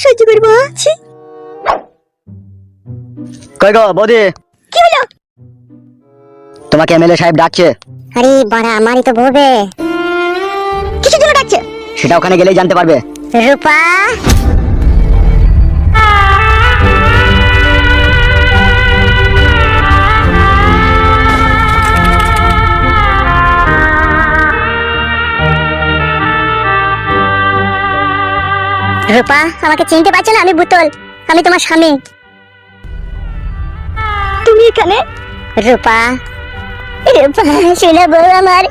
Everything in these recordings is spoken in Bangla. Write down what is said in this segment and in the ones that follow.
সহ্য করবো? কই গো বৌদি, কি হলো? তোমাকে এমএলএ সাহেব ডাকছে। আরে বাড়া, আমারই তো বউবে। কিসের জন্য ডাকছে? সেটা ওখানে গেলেই জানতে পারবে। রূপা, রূপা, আমাকে চিনতে পারছো না? আমি বুতল, আমি তোমার স্বামী। তুমি এখানে? রূপা, রূপা শোনো বউ আমার,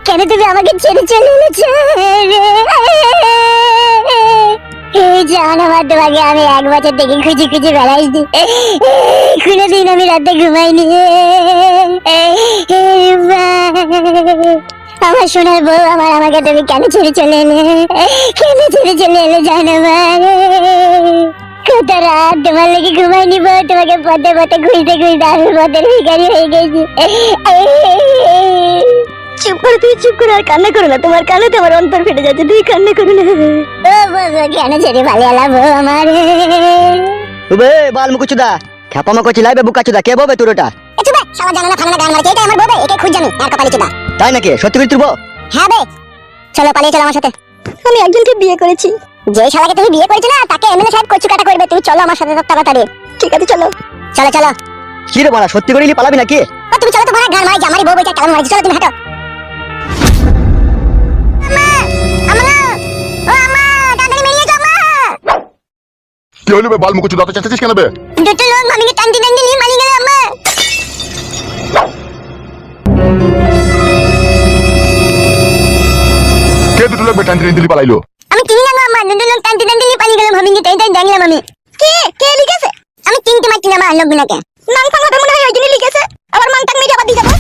কেন তুমি আমাকে ছেড়ে চলে এসেছো রে? জান আমার, তোমাকে আমি 1 বছর থেকে খুঁজে খুঁজে বেড়াইছি, কোনোদিন আমি রাতে ঘুমাইনি। আমার সোনার বউ আমার, আমাকে তুমি কেন ছেড়ে চলে এলে? কেন ছেড়ে চলে এলে জান আমার? কত রাত তোমার লেগে ঘুমাইনি বউ, তোমাকে পথে পথে খুঁজতে খুঁজতে আমি পথের ভিখারি হয়ে গেছি। চুপ করো, তুমি চুপ করো, আর কান্না করো না, তোমার কান্নাতে আমার অন্তর ফেটে যাচ্ছে, তুমি কান্না করো না। ও বউ, কেন ছেড়ে পালিয়ে এলা বউ আমার? বে বাল মুকুচুদা, খেপামা করছি লাইবে বুকাচুদা, কে বউবে তোর ওটা? চুপ, শালা জানা ফানা গান মারছে, এটা আমার বউ, একে খুঁজ জানি আর কপালি চুদা। তাই নাকি? সত্যি করে তুলবো? হ্যাঁ বে, চলো পালিয়ে চলো আমার সাথে। আমি একজনকে বিয়ে করেছি। যে শালাকে তুমি বিয়ে করেছো না, তাকে এমএলএ সাহেব কচু কাটা করবে। তুমি চলো আমার সাথে তাড়াতাড়ি। ঠিক আছে চলো। চলো চলো। কি রে বাড়া, সত্যি করেই পালাবি নাকি? ও তুমি চলো, তোমার গান মারি, আমারই বউ বইটা কেমন মারিছে, চলো তুমি হাঁটো। কি হলো বে বাল মুকুচু, দাঁতে চেঁচাচ্ছিস কেন বে? দুটো লোক মামিকে টানতে টানতে নিয়ে মারি গেল আম্মা। কে দুটো লোক বে টানতে টানতে পালাইলো? আমি চিনি না গো আম্মা, দুটো লোক টানতে টানতে নিয়ে পালিয়ে গেল মামিকে, তাই তাই দেখলাম আমি। কে কে লিখেছে? আমি চিনতে পারছি না মা লোকগুলোকে। নাম ফাঙ্গাটা মনে হয় ওইজনই লিখেছে। আবার মান টাক মেরে আবার দিয়ে যাবে।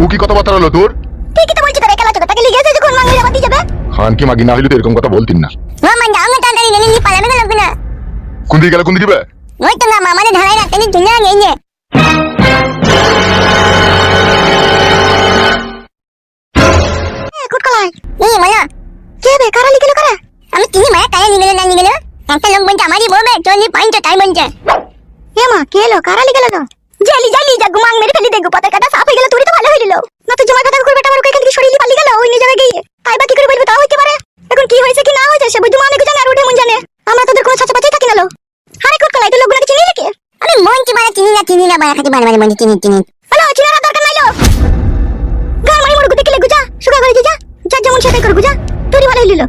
ও কি কথাবার্তা হলো তোর? ঠিকই তো বলছি, তোর একা লাগছে, তাকে লিখেছে যখন মান মেরে আবার দিয়ে যাবে। খান কি মাগি না হইলে তো এরকম কথা বলতিন না। মা মান যাও না, তাড়াতাড়ি গেলে নিয়ে পালাবে না লোকগুলো। কোন দিকে গেল, কোন দিকে বে? ওই তো না মামারে ধারায় রাখতে নি তুলে গেছে। কুটকলাই এই মায়া, কে বে? কারা লিখলো কারা? আমি চিনি মায়া, কারা লিখলো না লিখলো? একটা লোক বলছে আমারই বউবে, চলি পয়েন্ট তাই বলছে। এ মা, কে এলো? কারা লিখলো না? জালি জালি যা গুমাং মেরে ফেলি দেখো, পাতা কাটা সাফ হয়ে গেল, তুই তো ভালো হইলো না। তো জমা কথা করবে, আমার এখান থেকে সরিয়ে পালিয়ে গেল, ওই নিয়ে যাবে গিয়ে। তাই বা কি করে বলবো? তাও হইতে পারে। এখন কি হয়েছে কি না হয়েছে সে বুঝতে মানে কিছু না, আর উঠে মন জানে। আমরা তোদের কোনো ছাচা পাচাই থাকি না লো। আরে কুটকলাই, তুই লোকগুলোকে চিনি নাকি? আমি মনটি মানে চিনি না মায়া, খাতি মানে মানে মন চিনি। হ্যালো, চিনার দরকার নাই লো। গান মারি মরগু দেখলে গুজা, সুগা করে যা যা, যেমন সেটাই কর গুজা, তোরই ভালো হইলো।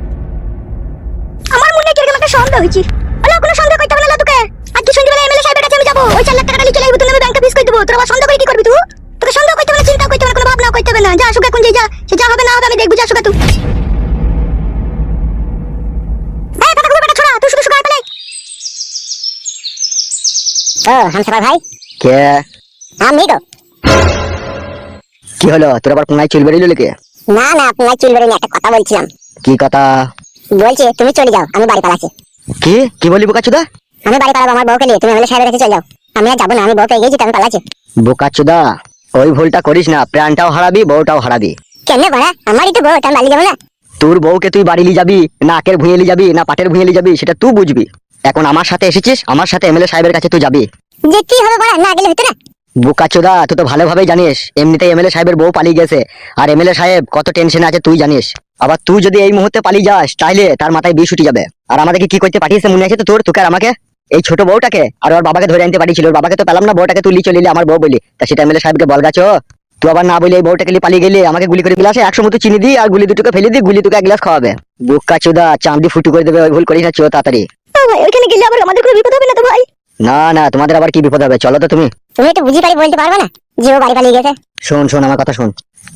আমার মনে কিরকম একটা সন্দেহ হইছে। হ্যালো, কোনো সন্দেহ করতে হবে না তোকে। আজ কি সন্ধ্যাবেলা এমএলএ সাহেবের কাছে আমি যাবো, ওই 4 লাখ টাকা নিয়ে চলে আইবো, তুমি ব্যাংকে ফিস করে দেবো। তোর আবার সন্দেহ করে কি করবি তুই? তোকে সন্দেহ করতে হবে না, চিন্তা করতে হবে না, কোনো ভাবনা করতে হবে না। যা সুগা কোন যা, সে যা হবে না হবে আমি দেখবো, যা সুগা তুই। এই কথা কইবে, ছোড়া তুই শুধু সুগা পেলে। ও হামসাফার ভাই। কে? আমি তো। কি হলো, তোর আবার কোনায় চুল বেরিয়ে লেকে? না না, আপনার চুল বেরিয়ে একটা কথা বলছিলাম। কি কথা? বলছি তুমি চলে যাও, আমি বাড়ি পালাচ্ছি। কি কি বলি বুকাচুদা? আমি বাড়ি পালাবো আমার বউকে নিয়ে, তুমি এমএলএ সাহেবের কাছে চলে যাও। আমি আর যাবো না, আমি বউ পেয়ে গেছি, আমি পালাচ্ছি। বুকাচুদা, ওই ভুলটা করিস না, প্রাণটাও হারাবি, বউটাও হারাবি। কেন বাড়া, আমারই তো বউ, আমি বাড়ি যাবো না? তোর বউকে তুই বাড়ি নিয়ে যাবি না আকের ভুঁয়ে নিয়ে যাবি না পাটের ভুঁয়ে নিয়ে যাবি, সেটা তুই বুঝবি। এখন আমার সাথে এসেছিস, আমার সাথে এমএলএ সাহেবের কাছে তুই যাবি। যেতেই হবে বাড়া, না গেলে হতো না? বুকাচোদা, তুই তো ভালোভাবেই জানিস এমনিতেই এমএলএ সাহেবের বউ পালিয়ে গেছে, আর এমএলএ সাহেব কত টেনশনে আছে তুই জানিস। আবার তুই যদি এই মুহূর্তে পালিয়ে যাস, তাহলে তার মাথায় বিষ উঠে যাবে। আর আমাদেরকে কি করতে পাঠিয়েছে মনে আছে তো তোর? তোকে আর আমাকে, এই ছোট বউটাকে আর ওর বাবাকে ধরে আনতে পাঠিয়েছিল। ওর বাবাকে তো পেলাম না, বউটাকে তুলি চলে আমার বউ বলি, তা সেটা এমএলএ সাহেবকে বল গাছো। তুই আবার না বলে এই বউটাকে নিয়ে পালিয়ে গেলে, আমাকে গুলি করে গ্লাসে 100 মতো চিনি দিই আর গুলি দুটোকে ফেলে দিই, গুলি তোকে 1 গ্লাস খাওয়াবে। বুকাচোদা, চাঁদি ফুটু করে দেবে, ওই ভুল করিস না, চো তাড়াতাড়ি। ভাই ওইখানে গেলে আবার আমাদের কোনো বিপদ হবে না তো ভাই? না না, তোমাদের আবার কি বিপদ হবে, চলো তো তুমি। তুমি একটু বুঝি পারি বলতে পারবে না যে ও বাড়ি পালিয়ে গেছে? শোন শোন আমার কথা শোন,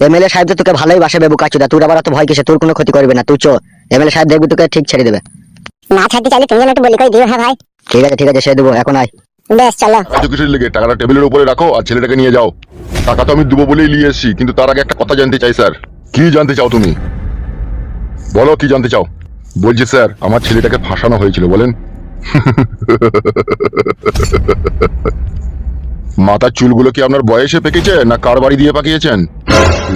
এমএলএ সাহেব তো তোকে ভালোই বাসে বুকাচোদা, তোর আবার অত ভয় কিসে? তোর কোনো ক্ষতি করবে না, তুই চো, এমএলএ সাহেব দেখবি তোকে ঠিক ছেড়ে দেবে। না ছাড়তে চাইলে তুমি যেন একটু বলি করে দিও। হ্যাঁ ভাই ঠিক আছে ছেড়ে দেবো, এখন আয়। বেশ চলো। এত কিছুর লেগে টাকাটা টেবিলের উপরে রাখো আর ছেলেটাকে নিয়ে যাও। টাকা তো আমি দেবো বলেই নিয়ে এসেছি, কিন্তু তার আগে একটা কথা জানতে চাই স্যার। কি জানতে চাও তুমি? বলো কি জানতে চাও? বলছি স্যার, আমার ছেলেটাকে ফাঁসানো হয়েছিল, বলেন। মাথার চুলগুলো কি আপনার বয়সে পেকেছে না কার বাড়ি দিয়ে পাকিয়েছেন?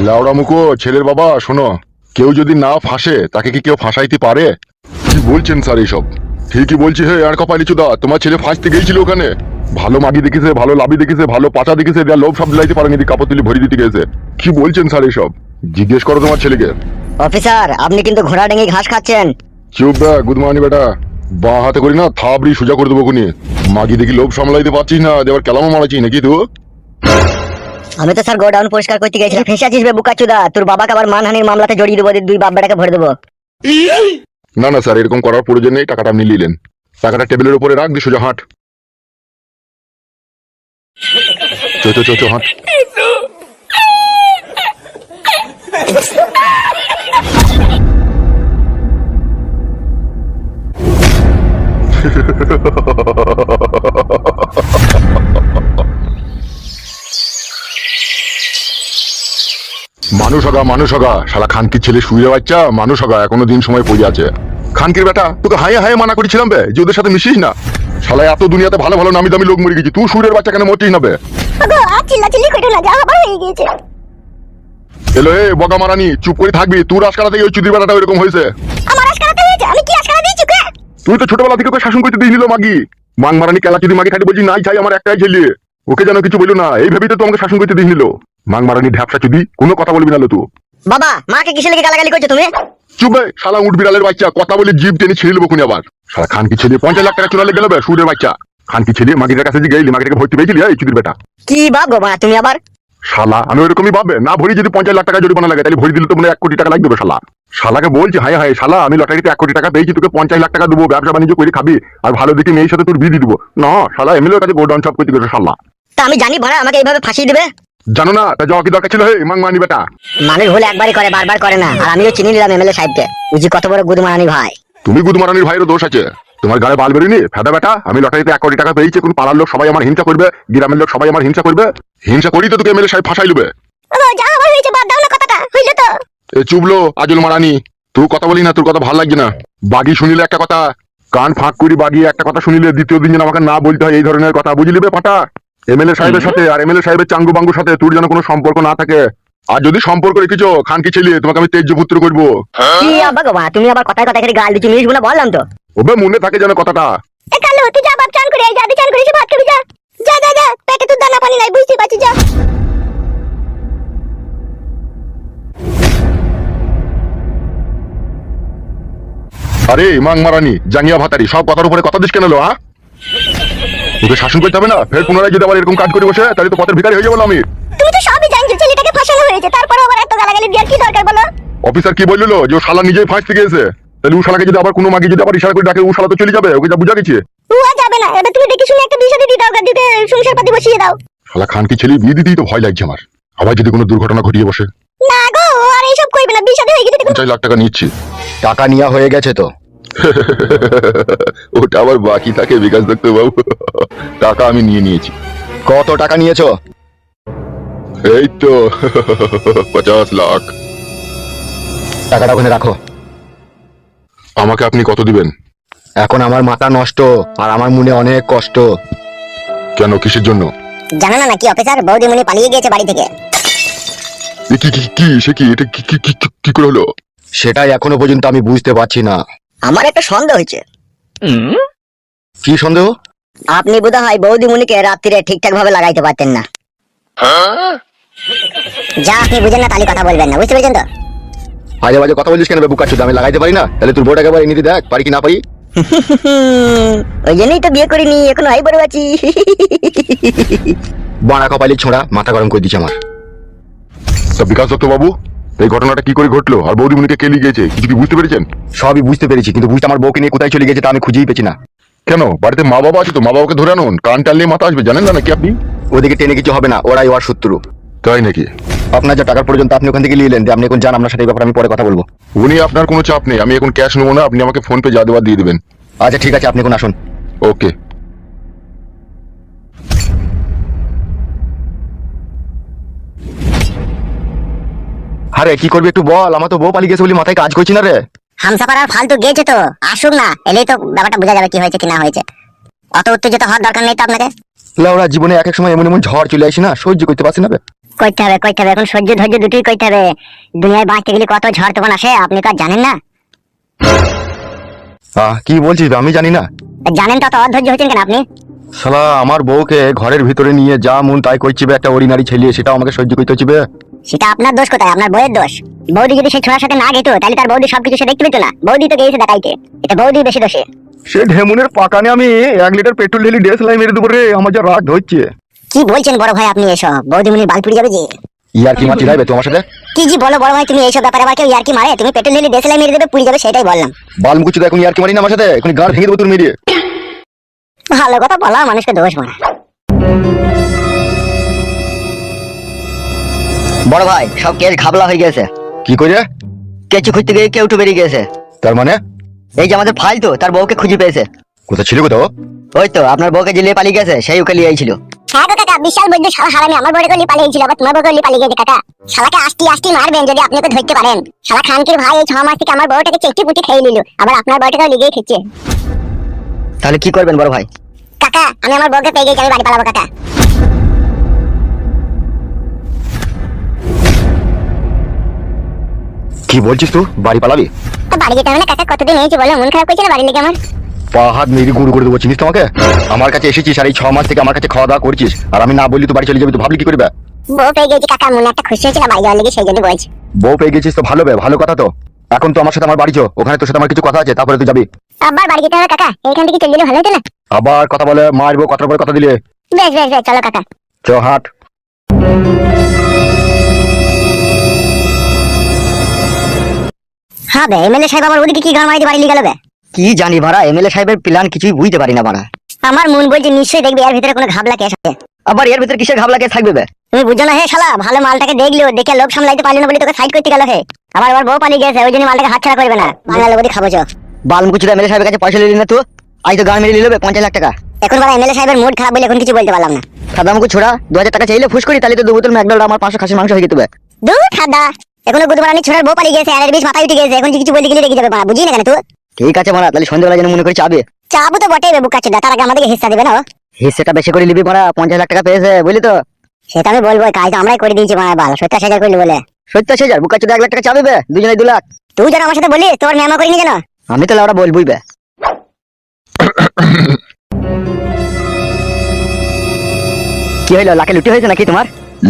লাউড়া মুখো ছেলের বাবা, শোনো, কেউ যদি না ফাঁসে তাকে কি কেউ ফাঁসাইতে পারে? কি বলছেন স্যার এইসব? ঠিকই বলছি হে আর কপালি চুদা, তোমার ছেলে ফাঁসতে গিয়েছিল ওখানে। ভালো মাগি দেখেছে, ভালো লাভি দেখেছে, ভালো পাচা দেখেছে, দেয়া লোভ সব দিলাইতে পারেনি, কাপড় তুলি ভরি দিতে গেছে। কি বলছেন স্যার এসব? জিজ্ঞেস করো তোমার ছেলেকে। অফিসার, আপনি কিন্তু ঘোড়া ডেঙ্গি ঘাস খাচ্ছেন। চুপ বে গুদমানি বেটা, বাঁ হাতে করি না থাবড়ি সোজা করে দেবো কোনি। মাগি দেখি লোভ সামলাইতে পারছিস না, এবার কেলামও মারাচ্ছিস নাকি তুই? আমি তো স্যার গোডাউন পরিষ্কার করতে গেছিলাম। ফেসে আছিস বে বুকাচুদা, তোর বাবাকে আবার মানহানির মামলাতে জড়িয়ে দেবো, দুই বাপ বেটাকে ভরে দেবো। না না স্যার, এরকম করার প্রয়োজন নেই, টাকাটা আপনি নিলেন। টাকাটা টেবিলের উপরে রাখ, দি সোজা হাঁট। চো চো চো চো হাঁট। মানুষ হগা শালা খানকির ছেলে শুয়ে বাচ্চা, মানুষ হগা, এখনো দিন সময় পড়ে আছে। খানকির বেটা, তোকে হাইয়ে হাইয়ে মানা করেছিলাম বে যে ওদের সাথে মিশিস না। শালা এত দুনিয়াতে ভালো ভালো নামি দামি লোক মরে গেছি, তুই সুরের বাচ্চা কেন মরছিস না বে? ওগো আর চিল্লাচিল্লি করো না, যা আবার হয়ে গিয়েছে। এলো এ বগা মারানি, চুপ করে থাকবি। তুই রাজকারা থেকে ওই চুদির বেটাটা এরকম হয়েছে। আমার আজকারাতে হয়েছে, আমি কি আজকারা দিয়েছি কে? তুই তো ছোটবেলা থেকে ওকে শাসন করতে দিয়েছিল মাগি। মাং মারানি কেলা চুদি মাগি খাইতে বলছি নাই চাই আমার একটাই ছেলে, ওকে যেন কিছু বললো না, এই ভেবেই তো তোমাকে শাসন করতে দিয়েছিল। মাং মারানি ঢ্যাপসা চুদি, কোনো কথা বলবি না লো তুই। বাবা, মাকে কিসে লেগে গালাগালি করছো তুমি? চুপ বে শালা উঠ বিড়ালের বাচ্চা, কথা বলে জিভ টেনে ছিঁড়ে নেবো খুনি আবার। শালা খানকি ছেলে 50 লাখ টাকা চুরালে গেল বে সুরের বাচ্চা। খানকি ছেলে মাগিটার কাছে যে গেলি, মাগিটাকে ভর্তি পেয়েছিলি এই চুদির বেটা। কি বাপ গো মা তুমি আবার? শালা আমি ওইরকমই ভাববে না, ভরি যদি 50 লাখ টাকা জরিমানা লাগে, তাহলে ভরি দিলে তো মনে হয় 1 কোটি টাকা লাগবে শালা। শালাকে বলছি হায় হায় শালা, আমি লটারিতে 1 কোটি টাকা পেয়েছি, তোকে 50 লাখ টাকা দেবো, ব্যবসা বাণিজ্য করে খাবি, আর ভালো দেখে মেয়ের সাথে তোর বিয়ে দিয়ে দিবো না। শালা এমএলএর কাছে গোডাউন সব করতে গেছে শালা। তা আমি জানি ভাড়া আমাকে এইভাবে ফাঁসিয়ে দিবে? জানো না তা যাওয়া কি দরকার ছিল? হে মাং মানি বেটা, মানুষ ভুল একবারই করে, বারবার করে না। আর আমিও চিনি নিলাম এমএলএ সাহেবকে, বুঝি কত বড় গুদমারানি ভাই। তুমি গুদমারানির ভাইয়েরও দোষ আছে, তোমার গায়ে বাল বেরিনি ফেদা বেটা। আমি লটারিতে 1 কোটি টাকা পেয়েছি, কোন পাড়ার লোক সবাই আমার হিংসা করবে, গ্রামের লোক সবাই আমার হিংসা করবে। হিংসা করি তো তোকে এমএলএ সাহেব ফাঁসাই লবে। ওগো যা আবার হয়েছে, বাদ দাও না কথাটা, হইলো তো। এ চুবলো আজল মারানি, তুই কথা বলি না, তোর কথা ভালো লাগছে না। বাগি শুনিলে একটা কথা, কান ফাঁক করি বাগি একটা কথা শুনিলে দ্বিতীয় দিন যেন আমাকে না বলতে হয় এই ধরনের কথা, বুঝলি বে পাটা? এমএলএ সাহেবের সাথে আর এমএলএ সাহেবের চাঙ্গু বাঙ্গুর সাথে তোর যেন কোনো সম্পর্ক না থাকে। আর যদি সম্পর্ক রেখেছো খানকি ছেলে, তোমাকে আমি তেজ্য পুত্র করবো। কি আব্বা গো মা, তুমি আবার কথায় কথায় খালি গাল দিচ্ছি, মিনিসগুলো বললাম তো। ওবে মনে থাকে যেন কথাটা। এ কালো, তুই যা বাপ, চান করে আয়, যা দি চান করে এসে ভাত খাবি, যা যা যা যা, পেটে তো দানা পানি নাই, বুঝতে পারছিস, যা। আরে মাং মারানি জাঙ্গিয়া ভাতারি, সব কথার উপরে কথা দিস কেন লো? তোকে শাসন করতে হবে না, ফের পুনরায় যদি আবার এরকম কাজ করে বসে, তাহলে তো পথের ভিখারি হয়ে যাবো আমি। তুমি তো সবই জানছো, ছেলেটাকে ফাঁসানো হয়েছে, তারপরে আবার এত গালাগালি দেওয়ার কি দরকার বলো? অফিসার কি বললো যে ও শালা নিজেই ফাঁসতে গিয়েছে, তাহলে ও শালাকে যদি আবার কোনো মাগি যদি আবার ইশারা করে ডাকে, ও শালা তো চলে যাবে, ওকে যা বুঝা গেছে। হুয়া যাবে না, এটা তুমি দেখে শুনে একটা বিয়ে শাদী দিয়ে দাও, দিতে সংসার পাতি বসিয়ে দাও। শালা খানকি ছেলে বিয়ে দিতেই তো ভয় লাগছে আমার, আবার যদি কোনো দুর্ঘটনা ঘটিয়ে বসে। না গো, আর এইসব করবে না, বিয়ে শাদী হয়ে গেছে। 50 লাখ টাকা নিচ্ছি। টাকা নেওয়া হয়ে গেছে তো? ওটা আবার বাকি থাকে বিকাশ দত্ত বাবু, টাকা আমি নিয়ে নিয়েছি। কত টাকা নিয়েছো? এই তো 50 লাখ। টাকাটা ওখানে রাখো। আমাকে আপনি কত দিবেন? এখন আমার মাথা নষ্ট আর আমার মনে অনেক কষ্ট। কেন, কিসের জন্য? জানো না নাকি অফিসার, বৌদিমণি পালিয়ে গিয়েছে বাড়ি থেকে। এ কি কি কি সে কি, এটা কি কি কি- কি করে হলো? সেটাই এখনো পর্যন্ত আমি বুঝতে পারছি না। আমার একটা সন্দেহ হয়েছে। কি সন্দেহ? আপনি বোধ হয় বৌদিমণিকে রাত্রিরে ঠিকঠাক ভাবে লাগাইতে পারতেন না। যা আপনি বুঝেন না তাহলে কথা বলবেন না, বুঝতে পেরেছেন তো? আজে বাজে কথা বলছিস কেন বে বুকাচুদা? আমি লাগাইতে পারি না, তাহলে তোর বউটাকে একবার এনে দেখ পারি কি না পারি। ওই জন্যই তো বিয়ে করিনি, এখন আই বড় আছি। বাড়া কপালি ছোঁড়া, মাথা গরম করে দিচ্ছে আমার। তা বিকাশ দত্ত বাবু, এই ঘটনাটা কি করে ঘটলো আর বৌদিমণিকে কে নিয়ে গিয়েছে, কিছু কি বুঝতে পেরেছেন? সবই বুঝতে পেরেছি, কিন্তু বুঝতে আমার বউকে নিয়ে কোথায় চলে গেছে তা আমি খুঁজেই পেছি না। কেন, বাড়িতে মা বাবা আছে তো, মা বাবাকে ধরে আনুন, কান টানলে মাথা আসবে, জানেন না নাকি আপনি? ওদিকে টেনে কিছু হবে না, ওরাই ওর শত্রু। তাই নাকি? আপনার যা টাকার পর্যন্ত আপনি ওখান থেকে নিয়ে এলেন, আপনি এখন যান, আপনার সাথে এই ব্যাপারে আমি পরে কথা বলবো। উনি আপনার কোনো চাপ নেই, আমি এখন ক্যাশ নেবো না, আপনি আমাকে ফোন পে যা দেওয়ার দিয়ে দেবেন। আচ্ছা ঠিক আছে, আপনি এখন আসুন। ওকে। আরে কি করবি একটু বল, আমার তো বউ পালিয়ে গেছে বলি মাথায় কাজ করছি না রে। হামসাফার আর ফালতু গেছে তো, আসুক না, এলেই তো ব্যাপারটা বোঝা যাবে কি হয়েছে কি না হয়েছে। অত উত্তেজিত হওয়ার দরকার নেই তো আপনাকে। লাউড়া জীবনে এক এক সময় এমন এমন ঝড় চলে আসি না, সহ্য করতে পারছি না বে। করতে হবে, এখন সহ্য ধৈর্য দুটোই করতে হবে। দুনিয়ায় বাঁচতে গেলে কত ঝড় তখন আসে, আপনি তো আর জানেন না। কি বলছিস আমি জানি না। জানেন তো অধৈর্য হচ্ছেন কেন আপনি? শালা আমার বউকে ঘরের ভিতরে নিয়ে যা মন তাই করছিবে, একটা অরিনারি ছেলে, সেটা আমাকে সহ্য করতে হচ্ছে। সেটা আপনার দোষ কোথায়? আপনার বউয়ের দোষ। বৌদি যদি সেই ছোড়ার সাথে না গেতো তাহলে তার বৌদি সবকিছু সে দেখতে পেত না। বৌদি তো গিয়েছে দেখাইতে, এটা বৌদি বেশি দোষে। সে ঢেমুনের পাকানে আমি 1 লিটার পেট্রোল ঢেলি ডেস লাই মেরে দেবো রে, আমার যা রাগ ধরছে। কি বলছেন বড় ভাই আপনি এসব? বৌদিমণির বাল পুড়ে যাবে যে। ইয়ার কি মাছি রাইবে তোমার সাথে? কি জি বলো বড় ভাই তুমি এইসব ব্যাপারে আবার কেউ ইয়ার কি মারে? তুমি পেট্রোল ঢেলে দেশলাই মেরে দেবে, পুড়ে যাবে, সেটাই বললাম। বাল মুকুচু এখন ইয়ার কি মারি না আমার সাথে, এখন গাড় ভেঙে দেবো তোর মেরে। ভালো কথা বলা মানুষকে দোষ মারা। বড় ভাই সব কেস ঘাবলা হয়ে গেছে। কি করে? কেঁচু খুঁজতে গিয়ে কেউ বেরিয়ে গেছে। তার মানে? এই যে আমাদের ফাইল তো তার বউকে খুঁজে পেয়েছে। কোথা ছিল কোথাও? ওই তো আপনার বউকে যে নিয়ে পালিয়ে গেছে সেই ওকে নিয়ে আইছিল। হ্যাঁ গো কাকা, বিশাল বৈদ্য শালা হারামি আমার বড় গলি পালিয়েছিল, আবার তোমার বড় গলি পালিয়ে গেছে কাকা। শালাকে আস্তি আস্তি মারবেন যদি আপনি ওকে ধরতে পারেন। শালা খানকির ভাই এই 6 মাস থেকে আমার বউটাকে চেকটি পুটি খেয়ে নিল, আবার আপনার বউটাকেও লিগেই খেচ্ছে। তাহলে কি করবেন বড় ভাই? কাকা আমি আমার বউকে পেয়ে গেছি, আমি বাড়ি পালাবো কাকা। কি বলছিস তুই? বাড়ি পালাবি? তো বাড়ি যেতে হবে না কাকা, কতদিন হয়েছে বলো, মন খারাপ করছে না বাড়ি লেগে আমার। পা হাত মেরে গুঁড়ো করে দেবো, চিনিস তোমাকে? আমার কাছে এসেছিস আর এই 6 মাস থেকে আমার কাছে খাওয়া দাওয়া করছিস, আর আমি না বললি তুই বাড়ি চলে যাবি, তো ভাবলি কি করবে? বউ পেয়ে গেছি কাকা, মনে একটা খুশি হয়েছিল বাড়ি যাওয়ার লেগে, সেই জন্য বলছি। বউ পেয়ে গেছিস তো ভালো বে, ভালো কথা তো। এখন তো আমার সাথে আমার বাড়ি চো, ওখানে তোর সাথে আমার কিছু কথা আছে, তারপরে তুই যাবি। আবার বাড়ি যেতে হবে কাকা, এইখান থেকে চলে গেলে ভালো হতো না? আবার কথা বলে মারবো, কথার পরে কথা দিলে। বেশ বেশ বেশ, চলো কাকা। চ হাট। হ্যাঁ বে, এমএলএ সাহেব আবার ওদিকে কি গান মারি বাড়ি নিয়ে গেল বে? কি জানি ভাড়া, এমএলএ সাহেবের প্ল্যান কিছুই বুঝতে পারি না ভাড়া। আমার মন বলছে নিশ্চয়ই দেখবি এর ভিতরে কোনো ঘাবলা কেস আছে। আবার এর ভিতরে কিসের ঘাবলা কেস থাকবে বে? তুমি বুঝো না হে শালা, ভালো মালটাকে দেখলিও, দেখে লোক সামলাইতে পারলি না বলে তোকে সাইড করতে গেল হে। আবার বউ পালিয়ে গেছে, ওই জন্য মালটাকে হাতছাড়া করবে না, বাংলা লোকই খাবো চো। বালমুকুচুদা এমএলএ সাহেবের কাছে পয়সা নিলি না তুই? আজ তো গান মেরে নিল 50 লাখ টাকা। এখন বড় এমএলএ সাহেবের মুড খারাপ বলে এখন কিছু বলতে পারলাম না। সাদামুকু ছোড়া 2000 টাকা চাইলে ফুস করি, তাহলে তো 2 বোতল ম্যাকডোনাল্ড আমার 500 খাসির মাংস হয়ে যেত বে। দূর খাদা, এখনো বুধবারানি ছোড়ার বউ পালিয়ে গেছে, আর এর বিষ মাথায় উঠে গেছে, এখন কিছু বলতে গেলে রেগে যাবে, বুঝি না কেন তুই? ঠিক আছে মারা, তাহলে সন্ধ্যাবেলা যেন মনে করি চাবে। চাবু তো বটেই বে বুকাচ্ছি, তার আগে আমাদেরকে হিস্সা দেবে না ও? হিসেটা বেশি করে নিবি মারা, 50 লাখ টাকা পেয়েছে বুঝলি তো। সেটা আমি বলবো, কাজ তো আমরাই করে দিয়েছি মারা, বাল 70,000 করলি বলে। 70,000 বুকাচুদা 1 লাখ টাকা চাবে বে, দুজনে 2 লাখ। তুই যেন আমার সাথে বলিস তোর মেমা করিনি যেন। আমি তো লাউড়া বলবই বে। কি হইলো, লাকে লুটি হয়েছে নাকি তোমার?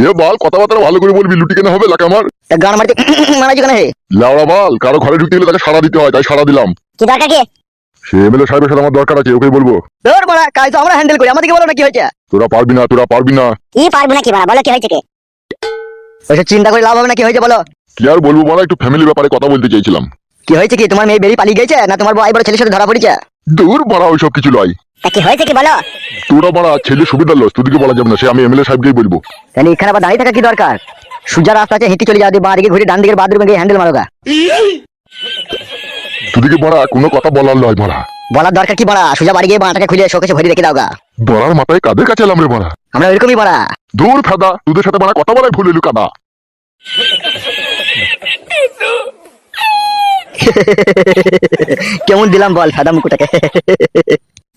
এ বাল, কথাবার্তা ভালো করে বলবি, লুটি কেন হবে লাকে আমার? তা গান মারতে মারাইছো কেন হে? লাউড়া বাল, কারো ঘরে ঢুকতে গেলে তাকে সাড়া দিতে হয়, তাই সাড়া দিলাম। কি দরকার কি? সে এমএলএ সাহেবের সাথে আমার দরকার আছে, ওকে বলবো। তোর মারা কাজ তো আমরা হ্যান্ডেল করি, আমাদেরকে বলো না কি হয়েছে। তোরা পারবি না, তোরা পারবি না। কি পারবো না কি বাড়া, বলো কি হয়েছে কি? ওইসব চিন্তা করে লাভ হবে না, কি হয়েছে বলো। কি আর বলবো বলা, একটু ফ্যামিলি ব্যাপারে কথা বলতে চাইছিলাম। কি হয়েছে কি? তোমার মেয়ে বেরিয়ে পালিয়ে গেছে না তোমার বউ বড় ছেলের সাথে ধরা পড়েছে? দূর বাড়া, ওইসব কিছু নয়। তা কি হয়েছে কি বলো? তোরা বাড়া ছেলে সুবিধার লস, তোদেরকে বলা যাবে না, সে আমি এমএলএ সাহেবকেই বলবো। তাহলে এখানে আবার দাঁড়িয়ে থাকা কি দরকার? সুজা রাস্তা আছে, হেঁটে চলে যাও, বাঁ দিকে ঘুরে ডান দিকের বাথরুমে গিয়ে হ্যান্ডেল মারোগা। তোদেরকে বাড়া কোনো কথা বলার নয় বাড়া। বলার দরকার কি বাড়া? সুজা বাড়ি গিয়ে বাঁটাকে খুলে শোকেছে ভরে রেখে দাওগা। বড়ার মাথায় কাদের কাছে এলাম রে বাড়া? আমরা ওইরকমই বাড়া। দূর ফাদা, তোদের সাথে বাড়া কথা বলাই ভুল হইলু কাদা। কেমন দিলাম বল সাদা মুকুটাকে?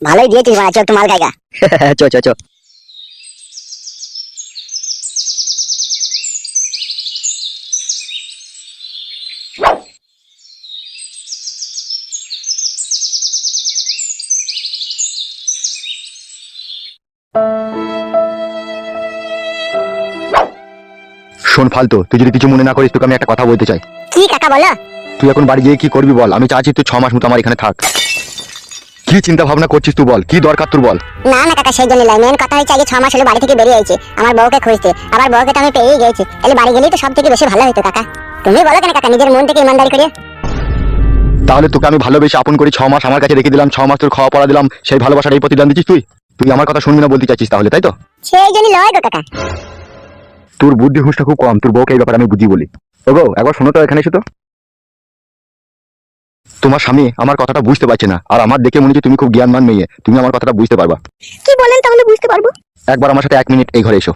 ভালোই দিয়েছিস বাড়া, চল একটু মাল খাইগা। চো চো চো। শোন ফালতু, তুই যদি কিছু মনে না করিস, তোকে আমি একটা কথা বলতে চাই। কি কাকা বলো? তুই এখন বাড়ি গিয়ে কি করবি বল? আমি চাচ্ছি তুই 6 মাস মতো আমার এখানে থাক। কি চিন্তা ভাবনা করছিস তুই বল, কি দরকার তোর বল? না না কাকা, সেই জন্য মেন কথা হচ্ছে আগে 6 মাস হলো বাড়ি থেকে বেরিয়ে আইছি আমার বউকে খুঁজতে, আবার বউকে তো আমি পেয়েই গেছি, তাহলে বাড়ি গেলেই তো সব থেকে বেশি ভালো হতো কাকা। তুমি বলো কেন কাকা, নিজের মন থেকে ইমানদারি করে। তাহলে তোকে আমি ভালোবেসে আপন করি 6 মাস আমার কাছে রেখে দিলাম, 6 মাস তোর খাওয়া পড়া দিলাম, সেই ভালোবাসার এই প্রতিদান দিচ্ছিস তুই? তুই আমার কথা শুনবি না বলতে চাচ্ছিস তাহলে, তাই তো? সেই জন্য লয় গো কাকা। তোর বুদ্ধি হুঁশটা খুব কম, তোর বউকে এই ব্যাপারে আমি বুঝি বলি। ওগো একবার শোনো তো, এখানে এসো তো। তোমার স্বামী আমার কথাটা বুঝতে পারছে না, আর আমার দেখে মনে হচ্ছে তুমি খুব জ্ঞানমান মেয়ে, তুমি আমার কথাটা বুঝতে পারবা। কি বলেন তাহলে বুঝতে পারবো? একবার আমার সাথে 1 মিনিট এই ঘরে এসো।